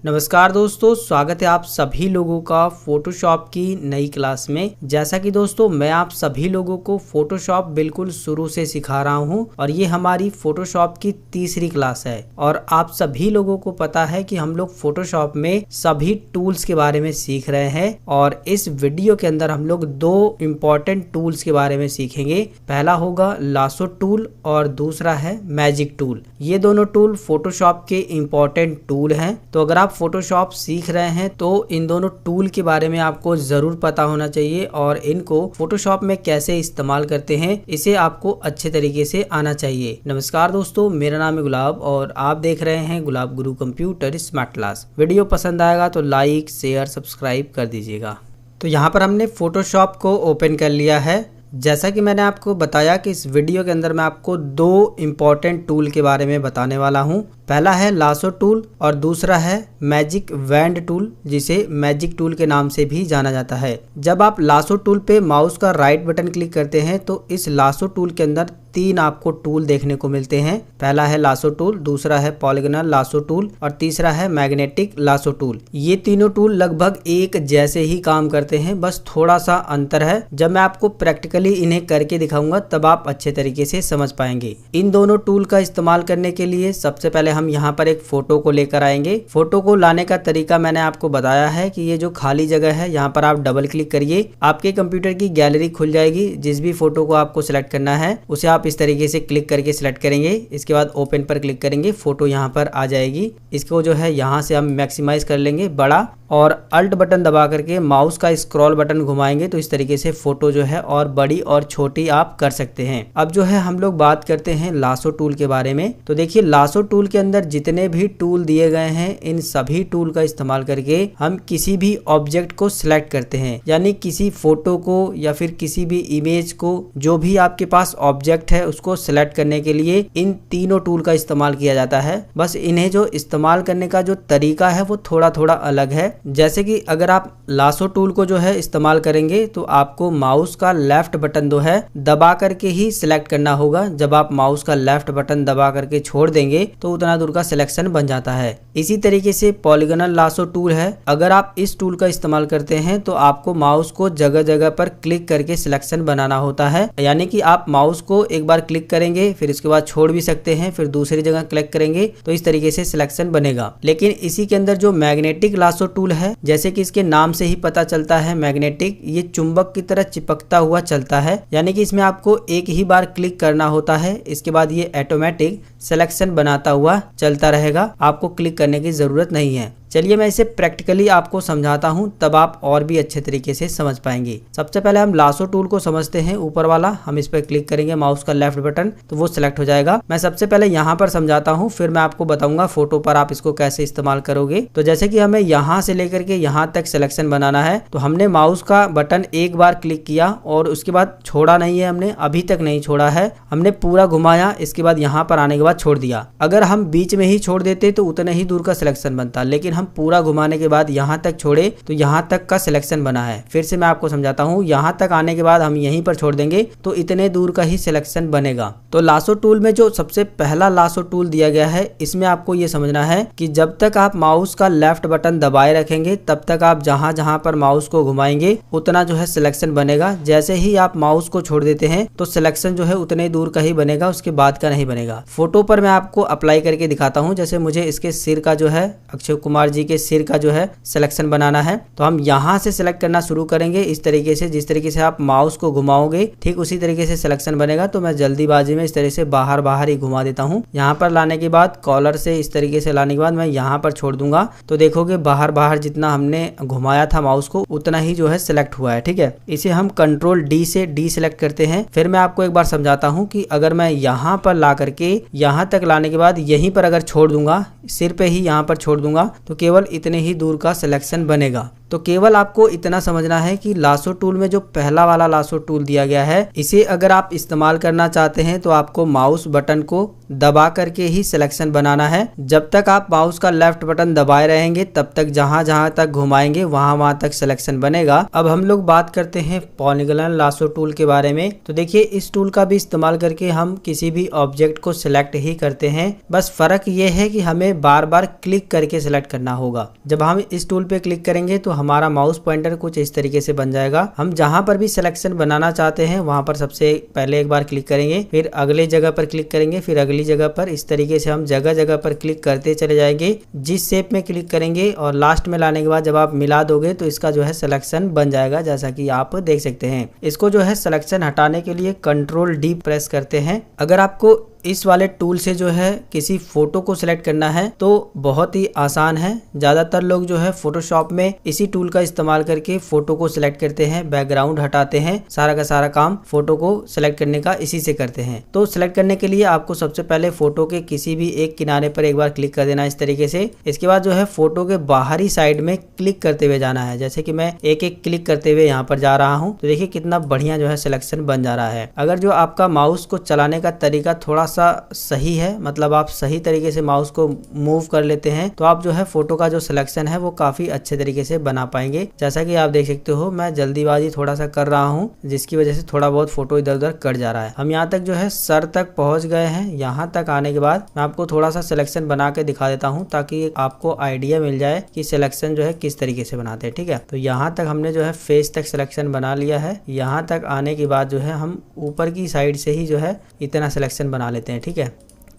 नमस्कार दोस्तों, स्वागत है आप सभी लोगों का फोटोशॉप की नई क्लास में। जैसा कि दोस्तों मैं आप सभी लोगों को फोटोशॉप बिल्कुल शुरू से सिखा रहा हूं और ये हमारी फोटोशॉप की तीसरी क्लास है। और आप सभी लोगों को पता है कि हम लोग फोटोशॉप में सभी टूल्स के बारे में सीख रहे हैं और इस वीडियो के अंदर हम लोग दो इम्पोर्टेंट टूल्स के बारे में सीखेंगे। पहला होगा लासो टूल और दूसरा है मैजिक टूल। ये दोनों टूल फोटोशॉप के इम्पोर्टेंट टूल हैं। तो अगर आप फोटोशॉप सीख रहे हैं तो इन दोनों टूल के बारे में आपको जरूर पता होना चाहिए और इनको फोटोशॉप में कैसे इस्तेमाल करते हैं इसे आपको अच्छे तरीके से आना चाहिए। नमस्कार दोस्तों, मेरा नाम है गुलाब और आप देख रहे हैं गुलाब गुरु कंप्यूटर स्मार्ट क्लास। वीडियो पसंद आएगा तो लाइक शेयर सब्सक्राइब कर दीजिएगा। तो यहाँ पर हमने फोटोशॉप को ओपन कर लिया है। जैसा कि मैंने आपको बताया कि इस वीडियो के अंदर मैं आपको दो इम्पोर्टेंट टूल के बारे में बताने वाला हूं। पहला है लासो टूल और दूसरा है मैजिक वैंड टूल, जिसे मैजिक टूल के नाम से भी जाना जाता है। जब आप लासो टूल पे माउस का राइट बटन क्लिक करते हैं तो इस लासो टूल के अंदर तीन आपको टूल देखने को मिलते हैं। पहला है लासो टूल, दूसरा है पॉलीगोनल लासो टूल और तीसरा है मैग्नेटिक लासो टूल। ये तीनों टूल लगभग एक जैसे ही काम करते हैं, बस थोड़ा सा अंतर है। जब मैं आपको प्रैक्टिकली इन्हें करके दिखाऊंगा तब आप अच्छे तरीके से समझ पाएंगे। इन दोनों टूल का इस्तेमाल करने के लिए सबसे पहले हम यहाँ पर एक फोटो को लेकर आएंगे। फोटो को लाने का तरीका मैंने आपको बताया है कि ये जो खाली जगह है यहाँ पर आप डबल क्लिक करिए, आपके कंप्यूटर की गैलरी खुल जाएगी। जिस भी फोटो को आपको सिलेक्ट करना है उसे आप इस तरीके से क्लिक करके सिलेक्ट करेंगे। इसके बाद ओपन पर क्लिक करेंगे, फोटो यहाँ पर आ जाएगी। इसको जो है यहाँ से हम मैक्सिमाइज कर लेंगे बड़ा और अल्ट बटन दबा करके माउस का स्क्रॉल बटन घुमाएंगे तो इस तरीके से फोटो जो है और बड़ी और छोटी आप कर सकते हैं। अब जो है हम लोग बात करते हैं लासो टूल के बारे में। तो देखिए लासो टूल के अंदर जितने भी टूल दिए गए हैं इन सभी टूल का इस्तेमाल करके हम किसी भी ऑब्जेक्ट को सिलेक्ट करते हैं, यानी किसी फोटो को या फिर किसी भी इमेज को, जो भी आपके पास ऑब्जेक्ट है उसको सिलेक्ट करने के लिए इन तीनों टूल का इस्तेमाल किया जाता है। बस इन्हें जो इस्तेमाल करने का जो तरीका है वो थोड़ा थोड़ा अलग है। जैसे कि अगर आप लासो टूल को जो है इस्तेमाल करेंगे तो आपको माउस का लेफ्ट बटन जो है दबा करके ही सिलेक्ट करना होगा। जब आप माउस का लेफ्ट बटन दबा करके छोड़ देंगे तो उतना दूर का सिलेक्शन बन जाता है। इसी तरीके से पॉलीगोनल लासो टूल है। अगर आप इस टूल का इस्तेमाल करते हैं तो आपको माउस को जगह जगह पर क्लिक करके सिलेक्शन बनाना होता है, यानी कि आप माउस को एक बार क्लिक करेंगे फिर इसके बाद छोड़ भी सकते हैं, फिर दूसरी जगह क्लिक करेंगे तो इस तरीके से सिलेक्शन बनेगा। लेकिन इसी के अंदर जो मैग्नेटिक लासो टूल है, जैसे कि इसके नाम से ही पता चलता है मैग्नेटिक, ये चुंबक की तरह चिपकता हुआ चलता है, यानी कि इसमें आपको एक ही बार क्लिक करना होता है। इसके बाद ये ऑटोमेटिक सिलेक्शन बनाता हुआ चलता रहेगा, आपको क्लिक करने की जरूरत नहीं है। चलिए मैं इसे प्रैक्टिकली आपको समझाता हूं, तब आप और भी अच्छे तरीके से समझ पाएंगे। सबसे पहले हम लासो टूल को समझते हैं। ऊपर वाला हम इस पर क्लिक करेंगे, माउस का लेफ्ट बटन, तो वो सिलेक्ट हो जाएगा। मैं सबसे पहले यहाँ पर समझाता हूँ, फिर मैं आपको बताऊंगा फोटो पर आप इसको कैसे इस्तेमाल करोगे। तो जैसे कि हमें यहाँ से लेकर के यहाँ तक सिलेक्शन बनाना है, तो हमने माउस का बटन एक बार क्लिक किया और उसके बाद छोड़ा नहीं है, हमने अभी तक नहीं छोड़ा है, हमने पूरा घुमाया। इसके बाद यहाँ पर आने के बाद छोड़ दिया। अगर हम बीच में ही छोड़ देते तो उतना ही दूर का सिलेक्शन बनता, लेकिन हम पूरा घुमाने के बाद यहाँ तक छोड़े तो यहाँ तक का सिलेक्शन बना है। फिर से मैं आपको समझाता हूँ, यहाँ तक आने के बाद हम यहीं पर छोड़ देंगे तो इतने दूर का ही सिलेक्शन बनेगा। तो लासो टूल में जो सबसे पहला लासो टूल दिया गया है, इसमें आपको ये समझना है कि जब तक आप माउस का लेफ्ट बटन दबाए रखेंगे तब तक आप जहां जहां पर माउस को घुमाएंगे उतना जो है सिलेक्शन बनेगा। जैसे ही आप माउस को छोड़ देते हैं तो सिलेक्शन जो है उतने दूर का ही बनेगा, उसके बाद का नहीं बनेगा। फोटो पर मैं आपको अप्लाई करके दिखाता हूँ। जैसे मुझे इसके सिर का जो है, अक्षय कुमार जी के सिर का जो है सिलेक्शन बनाना है, तो हम यहाँ से सिलेक्ट करना शुरू करेंगे इस तरीके से। जिस तरीके से आप माउस को घुमाओगे ठीक उसी तरीके से सिलेक्शन बनेगा। तो मैं जल्दीबाजी में इस तरह से बाहर बाहर ही घुमा देता हूँ। यहाँ पर लाने के बाद कॉलर से इस तरीके से लाने के बाद मैं यहाँ पर छोड़ दूंगा तो देखोगे बाहर बाहर जितना हमने घुमाया था माउस को उतना ही जो है सिलेक्ट हुआ है। ठीक है, इसे हम कंट्रोल डी से डी सिलेक्ट करते हैं। फिर मैं आपको एक बार समझाता हूँ कि अगर मैं यहाँ पर ला करके यहाँ तक लाने के बाद यहीं पर अगर छोड़ दूंगा, सिर पे ही यहाँ पर छोड़ दूंगा तो केवल इतने ही दूर का सिलेक्शन बनेगा। तो केवल आपको इतना समझना है कि लासो टूल में जो पहला वाला लासो टूल दिया गया है, इसे अगर आप इस्तेमाल करना चाहते हैं तो आपको माउस बटन को दबा करके ही सिलेक्शन बनाना है। जब तक आप माउस का लेफ्ट बटन दबाए रहेंगे तब तक जहां तक घुमाएंगे वहां तक सिलेक्शन बनेगा। अब हम लोग बात करते हैं पॉलीगॉनल लासो टूल के बारे में। तो देखिए, इस टूल का भी इस्तेमाल करके हम किसी भी ऑब्जेक्ट को सिलेक्ट ही करते हैं, बस फर्क ये है कि हमें बार बार क्लिक करके सिलेक्ट करना होगा। जब हम इस टूल पे क्लिक करेंगे तो हमारा माउस पॉइंटर कुछ इस तरीके से बन जाएगा। हम जहां पर भी सिलेक्शन बनाना चाहते हैं वहां पर सबसे पहले एक बार क्लिक करेंगे, फिर अगले जगह पर क्लिक करेंगे, फिर अगली जगह पर। इस तरीके से हम जगह जगह पर क्लिक करते चले जाएंगे, जिस शेप में क्लिक करेंगे और लास्ट में लाने के बाद जब आप मिला दोगे तो इसका जो है सिलेक्शन बन जाएगा, जैसा कि आप देख सकते हैं। इसको जो है सिलेक्शन हटाने के लिए कंट्रोल डी प्रेस करते हैं। अगर आपको इस वाले टूल से जो है किसी फोटो को सिलेक्ट करना है तो बहुत ही आसान है। ज्यादातर लोग जो है फोटोशॉप में इसी टूल का इस्तेमाल करके फोटो को सिलेक्ट करते हैं, बैकग्राउंड हटाते हैं, सारा का सारा काम फोटो को सिलेक्ट करने का इसी से करते हैं। तो सिलेक्ट करने के लिए आपको सबसे पहले फोटो के किसी भी एक किनारे पर एक बार क्लिक कर देना इस तरीके से। इसके बाद जो है फोटो के बाहरी साइड में क्लिक करते हुए जाना है, जैसे कि मैं एक एक क्लिक करते हुए यहाँ पर जा रहा हूँ। तो देखिए कितना बढ़िया जो है सिलेक्शन बन जा रहा है। अगर जो आपका माउस को चलाने का तरीका थोड़ा सही है, मतलब आप सही तरीके से माउस को मूव कर लेते हैं, तो आप जो है फोटो का जो सिलेक्शन है वो काफी अच्छे तरीके से बना पाएंगे। जैसा कि आप देख सकते हो मैं जल्दीबाजी थोड़ा सा कर रहा हूं, जिसकी वजह से थोड़ा बहुत फोटो इधर उधर कट जा रहा है। हम यहाँ तक जो है सर तक पहुंच गए हैं। यहाँ तक आने के बाद मैं आपको थोड़ा सा सिलेक्शन बना के दिखा देता हूँ, ताकि आपको आइडिया मिल जाए कि सिलेक्शन जो है किस तरीके से बनाते हैं। ठीक है, तो यहाँ तक हमने जो है फेस तक सिलेक्शन बना लिया है। यहाँ तक आने के बाद जो है हम ऊपर की साइड से ही जो है इतना सिलेक्शन बना लेते हैं। ठीक है,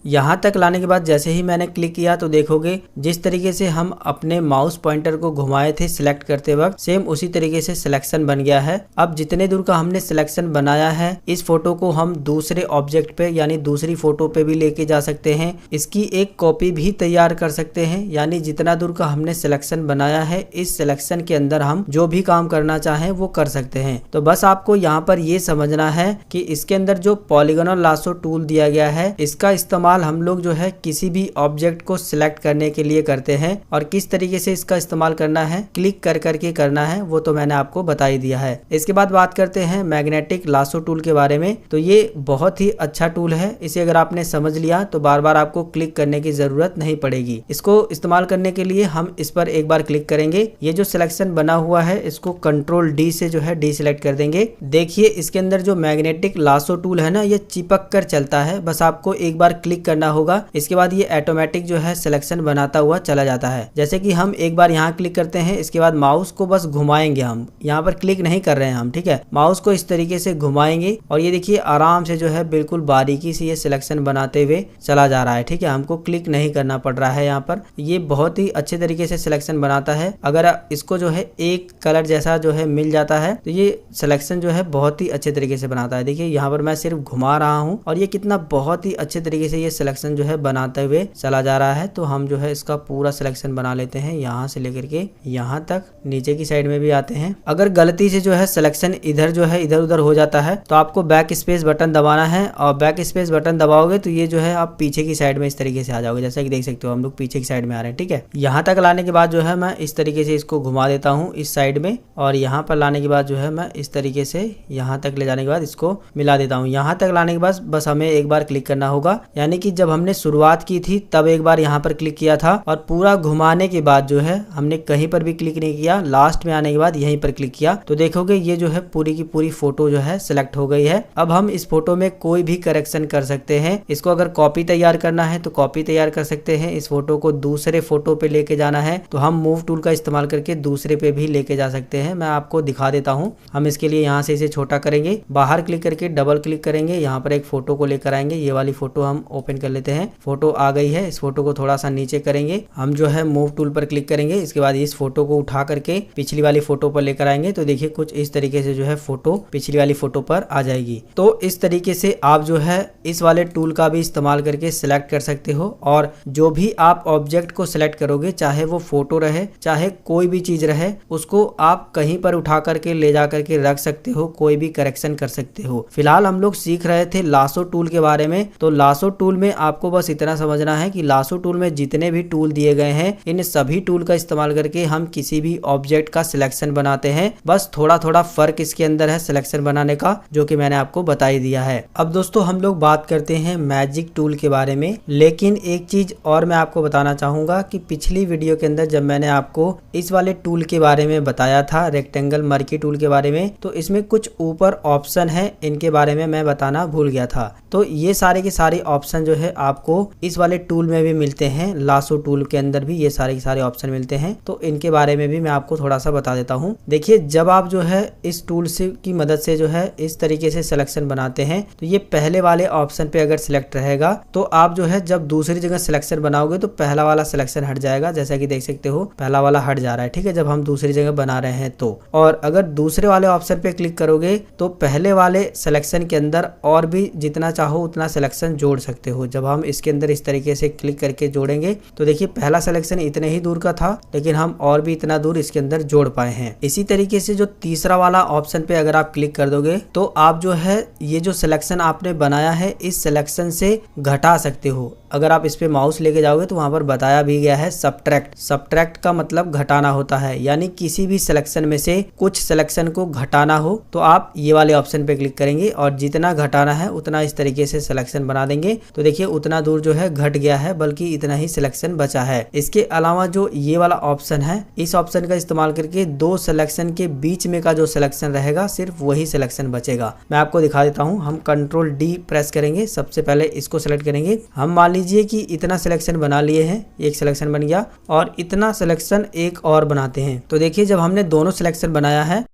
यहाँ तक लाने के बाद जैसे ही मैंने क्लिक किया तो देखोगे जिस तरीके से हम अपने माउस पॉइंटर को घुमाए थे सिलेक्ट करते वक्त, सेम उसी तरीके से सिलेक्शन बन गया है। अब जितने दूर का हमने सिलेक्शन बनाया है, इस फोटो को हम दूसरे ऑब्जेक्ट पे यानी दूसरी फोटो पे भी लेके जा सकते हैं। इसकी एक कॉपी भी तैयार कर सकते हैं, यानी जितना दूर का हमने सिलेक्शन बनाया है इस सिलेक्शन के अंदर हम जो भी काम करना चाहें वो कर सकते हैं। तो बस आपको यहाँ पर ये समझना है कि इसके अंदर जो पॉलीगॉनल लासो टूल दिया गया है, इसका इस्तेमाल हम लोग जो है किसी भी ऑब्जेक्ट को सिलेक्ट करने के लिए करते हैं, और किस तरीके से इसका इस्तेमाल करना है, क्लिक कर करके करना है, वो तो मैंने आपको बता ही दिया है। इसके बाद बात करते हैं मैग्नेटिक लासो टूल के बारे में। तो ये बहुत ही अच्छा टूल है। इसे अगर आपने समझ लिया तो बार बार आपको क्लिक करने की जरूरत नहीं पड़ेगी। इसको इस्तेमाल करने के लिए हम इस पर एक बार क्लिक करेंगे। ये जो सिलेक्शन बना हुआ है इसको कंट्रोल डी से जो है डी सिलेक्ट कर देंगे। देखिए इसके अंदर जो मैग्नेटिक लासो टूल है ना, ये चिपक कर चलता है। बस आपको एक बार क्लिक करना होगा, इसके बाद ये ऑटोमेटिक जो है सिलेक्शन बनाता हुआ चला जाता है। जैसे कि हम एक बार यहाँ क्लिक करते हैं, इसके बाद माउस को बस घुमाएंगे, हम यहाँ पर क्लिक नहीं कर रहे हैं हम। ठीक है, माउस को इस तरीके से घुमाएंगे और ये देखिए आराम से जो है बिल्कुल बारीकी से ये सिलेक्शन बनाते हुए चला जा रहा है। ठीक है, हमको क्लिक नहीं करना पड़ रहा है यहाँ पर। ये बहुत ही अच्छे तरीके से सिलेक्शन बनाता है। अगर इसको जो है एक कलर जैसा जो है मिल जाता है तो ये सिलेक्शन जो है बहुत ही अच्छे तरीके से बनाता है। देखिए यहाँ पर मैं सिर्फ घुमा रहा हूँ और ये कितना बहुत ही अच्छे तरीके से ये सिलेक्शन जो है बनाते हुए चला जा रहा है। तो हम जो है इसका पूरा सिलेक्शन बना लेते हैं, यहाँ से लेकर के यहाँ तक, नीचे की साइड में भी आते हैं। अगर गलती से जो है सिलेक्शन इधर जो है इधर उधर हो जाता है तो आपको बैक स्पेस बटन दबाना है, और बैक स्पेस बटन दबाओगे तो ये जो है आप पीछे की साइड में इस तरीके से आ जाओगे। जैसा कि देख सकते हो हम लोग पीछे की साइड में आ रहे हैं। ठीक है, यहाँ तक लाने के बाद जो है मैं इस तरीके से इसको घुमा देता हूँ इस साइड में, और यहाँ पर लाने के बाद जो है मैं इस तरीके से यहाँ तक ले जाने के बाद इसको मिला देता हूँ। यहाँ तक लाने के बाद बस हमें एक बार क्लिक करना होगा, यानी कि जब हमने शुरुआत की थी तब एक बार यहाँ पर क्लिक किया था, और पूरा घुमाने के बाद जो है हमने कहीं पर भी क्लिक नहीं किया, लास्ट में आने के बाद यहीं पर क्लिक किया तो देखोगे ये जो है पूरी की पूरी फोटो जो है सिलेक्ट हो गई है। अब हम इस फोटो में कोई भी करेक्शन कर सकते हैं। इसको अगर कॉपी तैयार करना है तो कॉपी तैयार कर सकते हैं। इस फोटो को दूसरे फोटो पे लेके जाना है तो हम मूव टूल का इस्तेमाल करके दूसरे पे भी लेके जा सकते हैं। मैं आपको दिखा देता हूँ। हम इसके लिए यहाँ से इसे छोटा करेंगे, बाहर क्लिक करके डबल क्लिक करेंगे, यहाँ पर एक फोटो को लेकर आएंगे। ये वाली फोटो हम ओपन कर लेते हैं। फोटो आ गई है। इस फोटो को थोड़ा सा नीचे करेंगे, हम जो है मूव टूल पर क्लिक करेंगे। इसके बाद इस फोटो को उठा करके पिछली वाली फोटो पर लेकर आएंगे तो देखिए कुछ इस तरीके से जो है फोटो पिछली वाली फोटो पर आ जाएगी। तो इस तरीके से आप जो है इस वाले टूल का भी इस्तेमाल करके सिलेक्ट कर सकते हो, और जो भी आप ऑब्जेक्ट को सिलेक्ट करोगे, चाहे वो फोटो रहे चाहे कोई भी चीज रहे, उसको आप कहीं पर उठा करके ले जा करके रख सकते हो, कोई भी करेक्शन कर सकते हो। फिलहाल हम लोग सीख रहे थे लासो टूल के बारे में। तो लासो टूल टूल में आपको बस इतना समझना है कि लासो टूल में जितने भी टूल दिए गए हैं इन सभी टूल का इस्तेमाल करके हम किसी भी ऑब्जेक्ट का सिलेक्शन बनाते हैं। बस थोड़ा थोड़ा फर्क इसके अंदर है सिलेक्शन बनाने का, जो कि मैंने आपको बता ही दिया है। अब दोस्तों हम लोग बात करते हैं मैजिक टूल के बारे में, लेकिन एक चीज और मैं आपको बताना चाहूंगा कि पिछली वीडियो के अंदर जब मैंने आपको इस वाले टूल के बारे में बताया था, रेक्टेंगल मर्की टूल के बारे में, तो इसमें कुछ ऊपर ऑप्शन है, इनके बारे में मैं बताना भूल गया था। तो ये सारे के सारे ऑप्शन जो है आपको इस वाले टूल में भी मिलते हैं, लासो टूल के अंदर भी ये सारे के सारे ऑप्शन मिलते हैं। तो इनके बारे में भी मैं आपको थोड़ा सा बता देता हूँ। देखिए, जब आप जो है इस टूल से की मदद से जो है इस तरीके से सिलेक्शन बनाते हैं, तो ये पहले वाले ऑप्शन पे अगर सिलेक्ट रहेगा तो आप जो है जब दूसरी जगह सिलेक्शन बनाओगे तो पहला वाला सिलेक्शन हट जाएगा, जैसा कि देख सकते हो पहला वाला हट जा रहा है, ठीक है, जब हम दूसरी जगह बना रहे हैं तो। और अगर दूसरे वाले ऑप्शन पे क्लिक करोगे तो पहले वाले सिलेक्शन के अंदर और भी जितना चाहो उतना सिलेक्शन जोड़ सकते हो। जब हम इसके अंदर इस तरीके से क्लिक करके जोड़ेंगे तो देखिए पहला सिलेक्शन इतने ही दूर का था, लेकिन हम और भी इतना दूर इसके अंदर जोड़ पाए हैं। इसी तरीके से जो तीसरा वाला ऑप्शन पे अगर आप क्लिक कर दोगे तो आप जो है ये जो सिलेक्शन आपने बनाया है इस सिलेक्शन से घटा सकते हो। अगर आप इस पे माउस लेके जाओगे तो वहां पर बताया भी गया है सब्ट्रैक्ट। सब्ट्रैक्ट का मतलब घटाना होता है, यानी किसी भी सिलेक्शन में से कुछ सिलेक्शन को घटाना हो तो आप ये वाले ऑप्शन पे क्लिक करेंगे और जितना घटाना है उतना इस तरीके से सिलेक्शन बना देंगे। तो देखिए उतना दूर जो है घट गया है, बल्कि इतना ही सिलेक्शन बचा है। इसके अलावा जो ये वाला ऑप्शन है, इस ऑप्शन का इस्तेमाल करके दो सिलेक्शन के बीच में का जो सिलेक्शन रहेगा सिर्फ वही सिलेक्शन बचेगा। मैं आपको दिखा देता हूँ। हम कंट्रोल डी प्रेस करेंगे, सबसे पहले इसको सिलेक्ट करेंगे। हम मान लीजिए कि इतना सिलेक्शन बना लिए हैं, एक सिलेक्शन बन गया और इतना सिलेक्शन एक और बनाते हैं। तो देखिए जब हमने दोनों सिलेक्शन बनाया है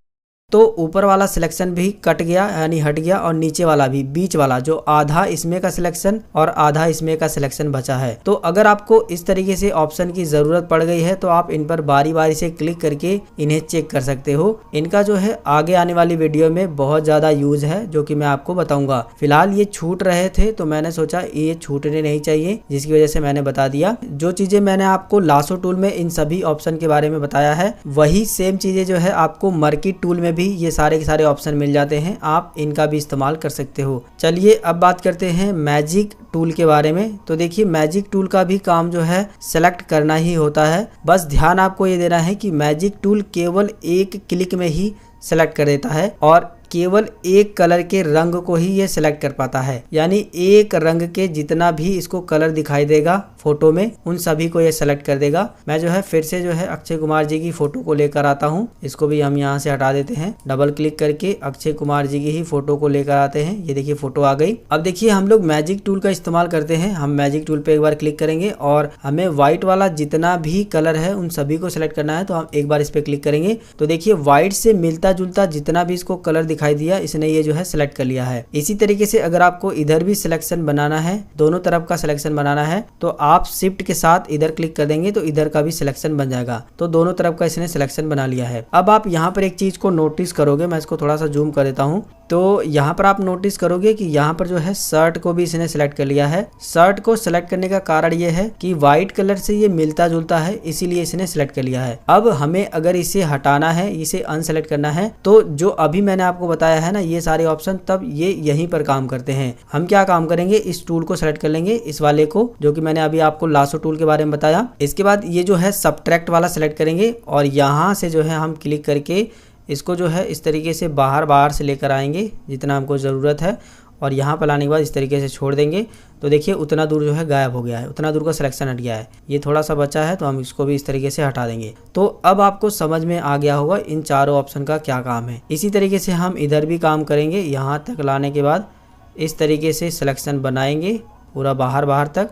तो ऊपर वाला सिलेक्शन भी कट गया, यानी हट गया, और नीचे वाला भी, बीच वाला जो आधा इसमें का सिलेक्शन और आधा इसमें का सिलेक्शन बचा है। तो अगर आपको इस तरीके से ऑप्शन की जरूरत पड़ गई है तो आप इन पर बारी बारी से क्लिक करके इन्हें चेक कर सकते हो। इनका जो है आगे आने वाली वीडियो में बहुत ज्यादा यूज है, जो कि मैं आपको बताऊंगा। फिलहाल ये छूट रहे थे तो मैंने सोचा ये छूटने नहीं चाहिए, जिसकी वजह से मैंने बता दिया। जो चीजें मैंने आपको लासो टूल में इन सभी ऑप्शन के बारे में बताया है, वही सेम चीजें जो है आपको मर्की टूल में भी ये सारे के सारे ऑप्शन मिल जाते हैं। आप इनका भी इस्तेमाल कर सकते हो। चलिए अब बात करते हैं मैजिक टूल के बारे में। तो देखिए मैजिक टूल का भी काम जो है सेलेक्ट करना ही होता है। बस ध्यान आपको ये देना है कि मैजिक टूल केवल एक क्लिक में ही सेलेक्ट कर देता है और केवल एक कलर के रंग को ही ये सिलेक्ट कर पाता है, यानी एक रंग के जितना भी इसको कलर दिखाई देगा फोटो में उन सभी को ये सेलेक्ट कर देगा। मैं जो है फिर से जो है अक्षय कुमार जी की फोटो को लेकर आता हूँ। इसको भी हम यहाँ से हटा देते हैं। डबल क्लिक करके अक्षय कुमार जी की ही फोटो को लेकर आते हैं। ये देखिए फोटो आ गई। अब देखिए हम लोग मैजिक टूल का इस्तेमाल करते हैं। हम मैजिक टूल पे एक बार क्लिक करेंगे और हमें व्हाइट वाला जितना भी कलर है उन सभी को सिलेक्ट करना है। तो हम एक बार इस पे क्लिक करेंगे तो देखिए व्हाइट से मिलता जुलता जितना भी इसको कलर दिखाई दिया इसने ये जो है सिलेक्ट कर लिया है। इसी तरीके से अगर आपको इधर भी सिलेक्शन बनाना है, दोनों तरफ का सिलेक्शन बनाना है, तो आप शिफ्ट के साथ इधर क्लिक कर देंगे तो इधर का भी सिलेक्शन बन जाएगा। तो दोनों तरफ का इसने सिलेक्शन बना लिया है। अब आप यहाँ पर एक चीज को नोटिस करोगे, मैं इसको थोड़ा सा जूम कर देता हूँ। तो यहाँ पर आप नोटिस करोगे कि यहाँ पर जो है शर्ट को भी इसने सिलेक्ट कर लिया है। शर्ट को सिलेक्ट करने का कारण ये है कि व्हाइट कलर से ये मिलता जुलता है, इसीलिए इसने सिलेक्ट कर लिया है। अब हमें अगर इसे हटाना है, इसे अनसेलेक्ट करना है, तो जो अभी मैंने आपको बताया है ना ये सारे ऑप्शन, तब ये यहीं पर काम करते हैं। हम क्या काम करेंगे, इस टूल को सिलेक्ट कर लेंगे, इस वाले को, जो कि मैंने अभी आपको लासो टूल के बारे में बताया। इसके बाद ये जो है सब्ट्रैक्ट वाला सिलेक्ट करेंगे और यहाँ से जो है हम क्लिक करके इसको जो है इस तरीके से बाहर से लेकर आएंगे जितना हमको ज़रूरत है, और यहाँ पर लाने के बाद इस तरीके से छोड़ देंगे। तो देखिए उतना दूर जो है गायब हो गया है, उतना दूर का सिलेक्शन हट गया है। ये थोड़ा सा बचा है तो हम इसको भी इस तरीके से हटा देंगे। तो अब आपको समझ में आ गया होगा इन चारों ऑप्शन का क्या काम है। इसी तरीके से हम इधर भी काम करेंगे। यहाँ तक लाने के बाद इस तरीके से सिलेक्शन बनाएंगे पूरा बाहर तक,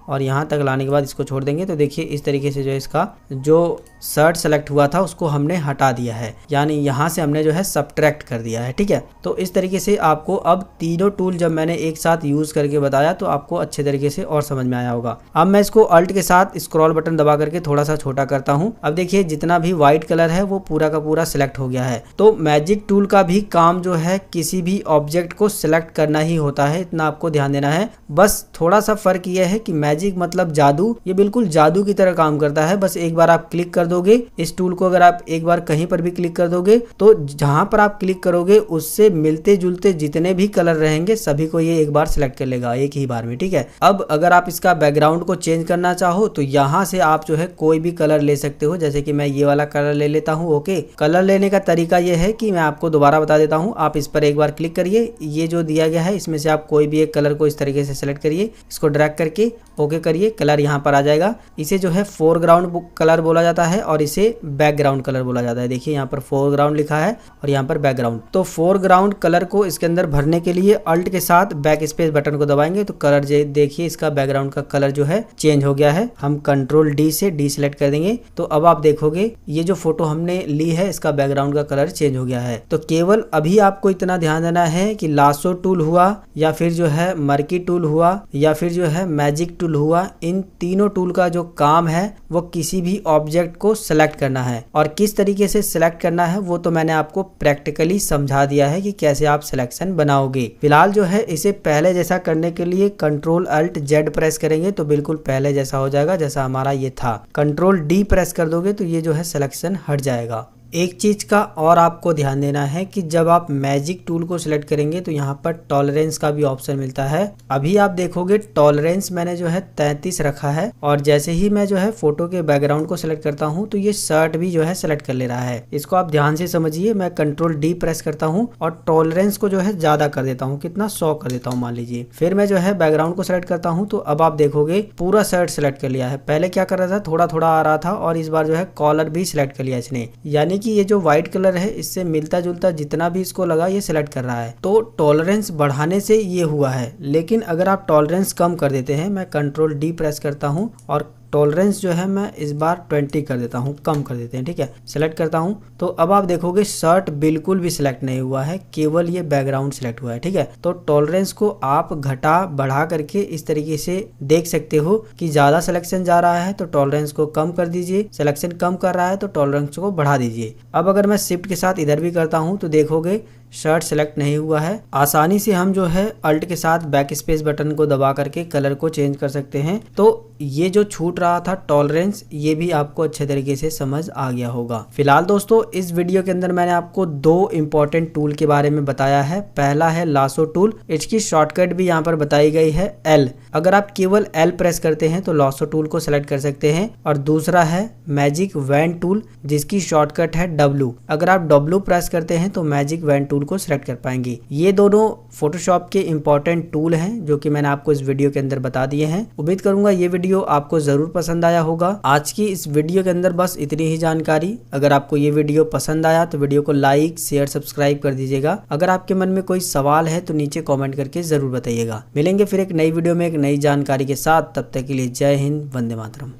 और यहाँ तक लाने के बाद इसको छोड़ देंगे। तो देखिए इस तरीके से जो इसका जो शर्ट सेलेक्ट हुआ था उसको हमने हटा दिया है, यानी यहाँ से हमने जो है सब्ट्रैक्ट कर दिया है। ठीक है, तो इस तरीके से आपको अब तीनों टूल जब मैंने एक साथ यूज करके बताया तो आपको अच्छे तरीके से और समझ में आया होगा। अब मैं इसको अल्ट के साथ स्क्रॉल बटन दबा करके थोड़ा सा छोटा करता हूँ। अब देखिए जितना भी व्हाइट कलर है वो पूरा का पूरा सिलेक्ट हो गया है। तो मैजिक टूल का भी काम जो है किसी भी ऑब्जेक्ट को सिलेक्ट करना ही होता है, इतना आपको ध्यान देना है। बस थोड़ा सा फर्क यह है कि मैजिक मैजिक मतलब जादू, ये बिल्कुल जादू की तरह काम करता है। बस एक बार आप क्लिक कर दोगे इस टूल को, अगर आप एक बार कहीं पर भी क्लिक कर दोगे तो जहां पर आप क्लिक करोगे उससे मिलते जुलते जितने भी कलर रहेंगे सभी को ये एक बार सिलेक्ट कर लेगा एक ही बार में, ठीक है। अब अगर आप इसका बैकग्राउंड को चेंज करना चाहो तो यहाँ से आप जो है कोई भी कलर ले सकते हो, जैसे कि मैं ये वाला कलर ले लेता हूँ। ओके, कलर लेने का तरीका ये है कि मैं आपको दोबारा बता देता हूँ। आप इस पर एक बार क्लिक करिए, ये जो दिया गया है इसमें से आप कोई भी एक कलर को इस तरीके से सेलेक्ट करिए, इसको ड्रैग करके ओके करिए, कलर यहाँ पर आ जाएगा। इसे जो है फोरग्राउंड कलर बोला जाता है और इसे बैकग्राउंड कलर बोला जाता है। देखिए यहाँ पर फोरग्राउंड लिखा है और यहाँ पर बैकग्राउंड। तो फोरग्राउंड कलर को इसके अंदर भरने के लिए अल्ट के साथ बैक स्पेस बटन को दबाएंगे तो कलर देखिए इसका बैकग्राउंड का कलर जो है चेंज हो गया है। हम कंट्रोल डी से डी सिलेक्ट कर देंगे तो अब आप देखोगे ये जो फोटो हमने ली है इसका बैकग्राउंड का कलर चेंज हो गया है। तो केवल अभी आपको इतना ध्यान देना है कि लासो टूल हुआ या फिर जो है मर्की टूल हुआ या फिर जो है मैजिक टूल हुआ, इन तीनों टूल का जो काम है वो किसी भी ऑब्जेक्ट को सिलेक्ट करना है और किस तरीके से सिलेक्ट करना है वो तो मैंने आपको प्रैक्टिकली समझा दिया है कि कैसे आप सिलेक्शन बनाओगे। फिलहाल जो है इसे पहले जैसा करने के लिए कंट्रोल अल्ट जेड प्रेस करेंगे तो बिल्कुल पहले जैसा हो जाएगा जैसा हमारा ये था। कंट्रोल डी प्रेस कर दोगे तो ये जो है सिलेक्शन हट जाएगा। एक चीज का और आपको ध्यान देना है कि जब आप मैजिक टूल को सिलेक्ट करेंगे तो यहाँ पर टॉलरेंस का भी ऑप्शन मिलता है। अभी आप देखोगे टॉलरेंस मैंने जो है 33 रखा है और जैसे ही मैं जो है फोटो के बैकग्राउंड को सिलेक्ट करता हूँ तो ये शर्ट भी जो है सिलेक्ट कर ले रहा है। इसको आप ध्यान से समझिए। मैं कंट्रोल डी प्रेस करता हूँ और टॉलरेंस को जो है ज्यादा कर देता हूँ, कितना 100 कर देता हूँ मान लीजिए। फिर मैं जो है बैकग्राउंड को सिलेक्ट करता हूँ तो अब आप देखोगे पूरा शर्ट सिलेक्ट कर लिया है। पहले क्या कर रहा था, थोड़ा थोड़ा आ रहा था और इस बार जो है कॉलर भी सिलेक्ट कर लिया इसने, यानी कि ये जो व्हाइट कलर है इससे मिलता जुलता जितना भी इसको लगा ये सिलेक्ट कर रहा है। तो टॉलरेंस बढ़ाने से ये हुआ है, लेकिन अगर आप टॉलरेंस कम कर देते हैं, मैं कंट्रोल डी प्रेस करता हूँ और टॉलरेंस जो है मैं इस बार 20 कर देता हूँ, कम कर देते हैं, ठीक है। सेलेक्ट करता हूँ तो अब आप देखोगे शर्ट बिल्कुल भी सिलेक्ट नहीं हुआ है, केवल ये बैकग्राउंड सिलेक्ट हुआ है, ठीक है। तो टॉलरेंस को आप घटा बढ़ा करके इस तरीके से देख सकते हो कि ज्यादा सिलेक्शन जा रहा है तो टॉलरेंस को कम कर दीजिए, सिलेक्शन कम कर रहा है तो टॉलरेंस को बढ़ा दीजिए। अब अगर मैं शिफ्ट के साथ इधर भी करता हूँ तो देखोगे शर्ट सेलेक्ट नहीं हुआ है। आसानी से हम जो है अल्ट के साथ बैक स्पेस बटन को दबा करके कलर को चेंज कर सकते हैं। तो ये जो छूट रहा था टॉलरेंस, ये भी आपको अच्छे तरीके से समझ आ गया होगा। फिलहाल दोस्तों इस वीडियो के अंदर मैंने आपको 2 इंपॉर्टेंट टूल के बारे में बताया है। पहला है लासो टूल, इसकी शॉर्टकट भी यहाँ पर बताई गई है एल। अगर आप केवल एल प्रेस करते हैं तो लासो टूल को सिलेक्ट कर सकते हैं। और दूसरा है मैजिक वैन टूल जिसकी शॉर्टकट है डब्लू। अगर आप डब्लू प्रेस करते हैं तो मैजिक वैन टूल को सिलेक्ट कर पाएंगे। ये दोनों फोटोशॉप के इंपॉर्टेंट टूल हैं जो कि मैंने आपको इस वीडियो के अंदर बता दिए हैं। उम्मीद करूंगा ये वीडियो आपको जरूर पसंद आया होगा। आज की इस वीडियो के अंदर बस इतनी ही जानकारी। अगर आपको ये वीडियो पसंद आया तो वीडियो को लाइक शेयर सब्सक्राइब कर दीजिएगा। अगर आपके मन में कोई सवाल है तो नीचे कॉमेंट करके जरूर बताइएगा। मिलेंगे फिर एक नई वीडियो में एक नई जानकारी के साथ। तब तक के लिए जय हिंद, वंदे मातरम।